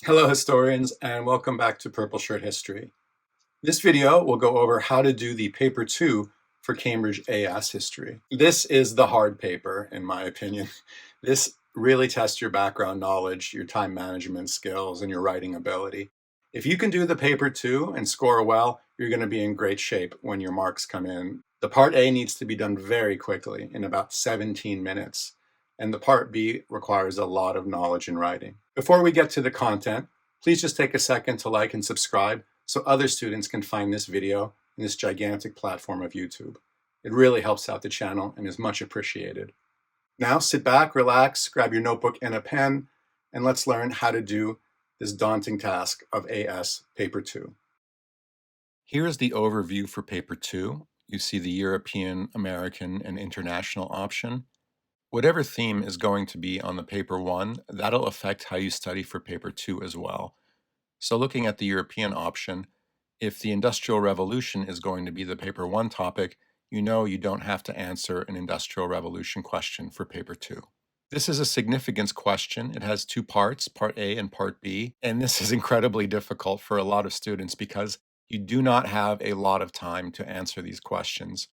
Hello, historians, and welcome back to Purple Shirt History. This video will go over how to do the paper 2 for Cambridge AS history. This is the hard paper, in my opinion. This really tests your background knowledge, your time management skills, and your writing ability. If you can do the paper 2 and score well, you're going to be in great shape when your marks come in. The part A needs to be done very quickly, in about 17 minutes, and the part B requires a lot of knowledge in writing. Before we get to the content, please just take a second to like and subscribe so other students can find this video in this gigantic platform of YouTube. It really helps out the channel and is much appreciated. Now sit back, relax, grab your notebook and a pen, and let's learn how to do this daunting task of AS Paper 2. Here is the overview for Paper 2. You see the European, American, and International option. Whatever theme is going to be on the Paper 1, that'll affect how you study for Paper 2 as well. So looking at the European option, if the Industrial Revolution is going to be the Paper 1 topic, you know you don't have to answer an Industrial Revolution question for Paper 2. This is a significance question. It has two parts, Part A and Part B, and this is incredibly difficult for a lot of students because you do not have a lot of time to answer these questions.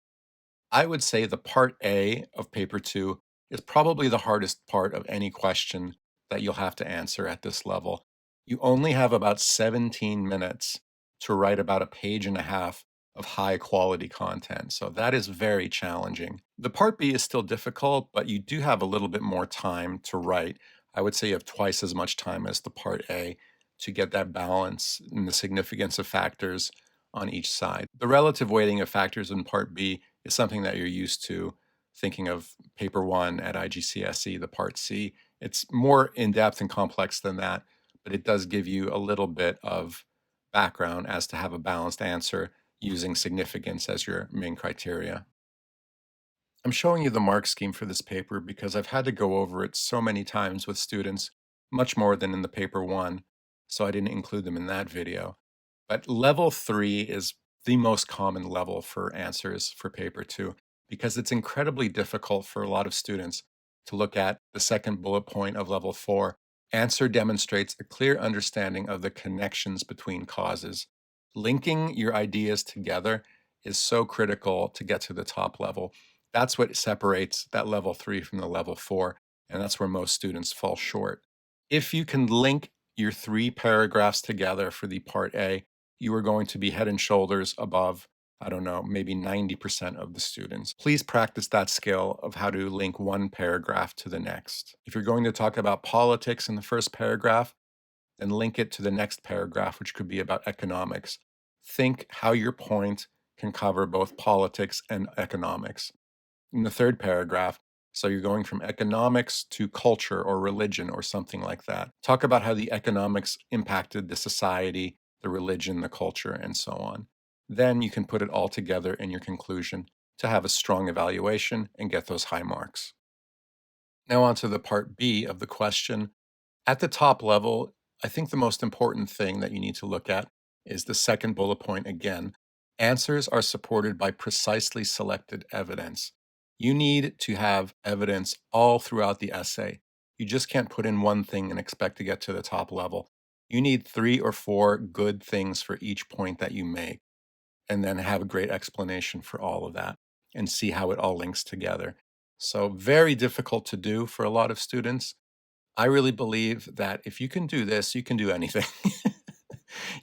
I would say the Part A of Paper 2 is probably the hardest part of any question that you'll have to answer at this level. You only have about 17 minutes to write about a page and a half of high quality content. So that is very challenging. The Part B is still difficult, but you do have a little bit more time to write. I would say you have twice as much time as the Part A to get that balance and the significance of factors on each side. The relative weighting of factors in Part B is something that you're used to thinking of Paper 1 at IGCSE, the Part C. It's more in-depth and complex than that, but it does give you a little bit of background as to have a balanced answer using significance as your main criteria. I'm showing you the mark scheme for this paper because I've had to go over it so many times with students, much more than in the Paper 1, so I didn't include them in that video. But level 3 is the most common level for answers for Paper 2 because it's incredibly difficult for a lot of students to look at the second bullet point of level 4. Answer demonstrates a clear understanding of the connections between causes. Linking your ideas together is so critical to get to the top level. That's what separates that level 3 from the level 4, and that's where most students fall short. If you can link your 3 paragraphs together for the Part A, you are going to be head and shoulders above, I don't know, maybe 90% of the students. Please practice that skill of how to link one paragraph to the next. If you're going to talk about politics in the first paragraph, then link it to the next paragraph, which could be about economics. Think how your point can cover both politics and economics. In the third paragraph, so you're going from economics to culture or religion or something like that. Talk about how the economics impacted the society, the religion, the culture, and so on. Then you can put it all together in your conclusion to have a strong evaluation and get those high marks. Now on to the part B of the question. At the top level, I think the most important thing that you need to look at is the second bullet point again. Answers are supported by precisely selected evidence. You need to have evidence all throughout the essay. You just can't put in one thing and expect to get to the top level. You need 3 or 4 good things for each point that you make, and then have a great explanation for all of that and see how it all links together. So, very difficult to do for a lot of students. I really believe that if you can do this, you can do anything.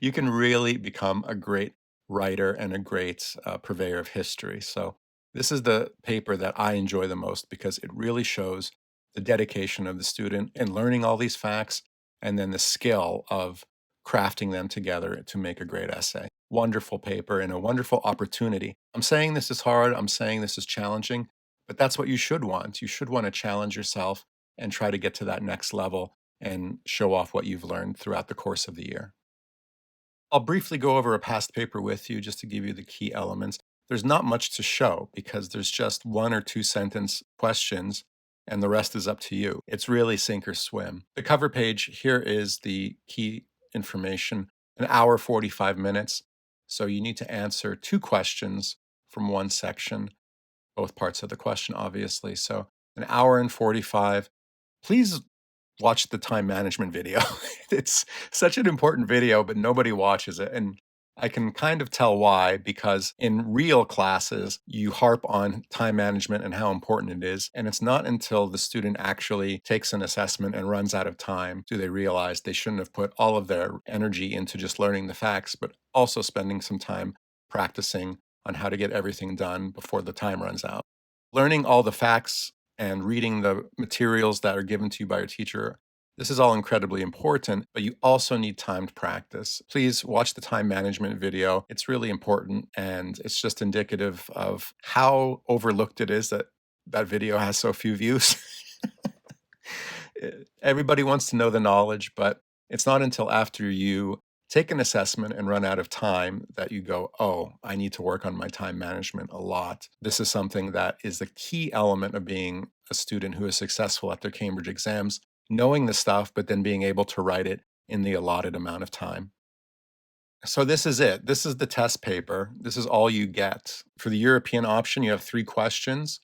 You can really become a great writer and a great purveyor of history. So, this is the paper that I enjoy the most because it really shows the dedication of the student in learning all these facts and then the skill of crafting them together to make a great essay. Wonderful paper and a wonderful opportunity. I'm saying this is hard, I'm saying this is challenging, but that's what you should want. You should want to challenge yourself and try to get to that next level and show off what you've learned throughout the course of the year. I'll briefly go over a past paper with you just to give you the key elements. There's not much to show because there's just 1 or 2 sentence questions and the rest is up to you. It's really sink or swim. The cover page here is the key information, an hour 45 minutes. So you need to answer 2 questions from one section, both parts of the question, obviously. So an hour and 45. Please watch the time management video. It's such an important video, but nobody watches it. And I can kind of tell why, because in real classes, you harp on time management and how important it is. And it's not until the student actually takes an assessment and runs out of time do they realize they shouldn't have put all of their energy into just learning the facts, but also spending some time practicing on how to get everything done before the time runs out. Learning all the facts and reading the materials that are given to you by your teacher, this is all incredibly important, but you also need timed practice. Please watch the time management video. It's really important, and it's just indicative of how overlooked it is that that video has so few views. Everybody wants to know the knowledge, but it's not until after you take an assessment and run out of time that you go, oh, I need to work on my time management a lot. This is something that is the key element of being a student who is successful at their Cambridge exams, knowing the stuff, but then being able to write it in the allotted amount of time. So this is it. This is the test paper. This is all you get. For the European option, you have 3 questions.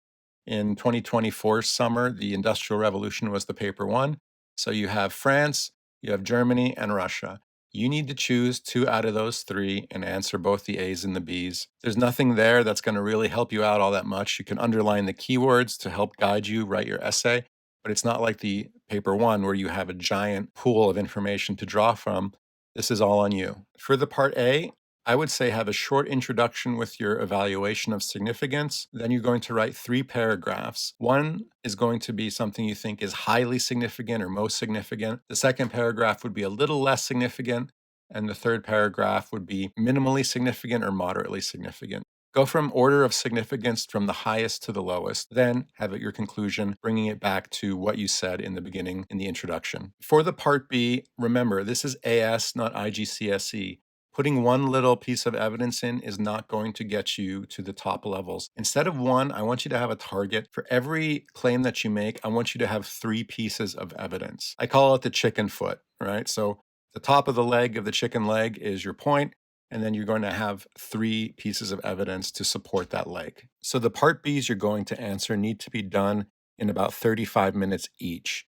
In 2024 summer, the Industrial Revolution was the paper 1. So you have France, you have Germany, and Russia. You need to choose 2 out of those 3 and answer both the A's and the B's. There's nothing there that's going to really help you out all that much. You can underline the keywords to help guide you write your essay, but it's not like the paper 1 where you have a giant pool of information to draw from. This is all on you. For the part A, I would say have a short introduction with your evaluation of significance. Then you're going to write 3 paragraphs. One is going to be something you think is highly significant or most significant. The second paragraph would be a little less significant. And the third paragraph would be minimally significant or moderately significant. Go from order of significance from the highest to the lowest, then have at your conclusion, bringing it back to what you said in the beginning in the introduction. For the part B, remember, this is AS, not IGCSE. Putting one little piece of evidence in is not going to get you to the top levels. Instead of 1, I want you to have a target. For every claim that you make, I want you to have 3 pieces of evidence. I call it the chicken foot, right? So the top of the leg of the chicken leg is your point, and then you're going to have 3 pieces of evidence to support that leg. So the part B's you're going to answer need to be done in about 35 minutes each.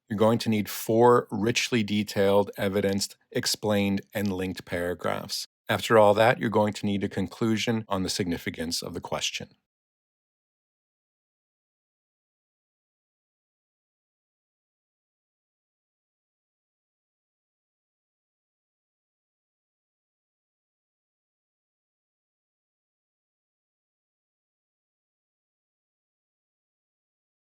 You're going to need 4 richly detailed, evidenced, explained, and linked paragraphs. After all that, you're going to need a conclusion on the significance of the question.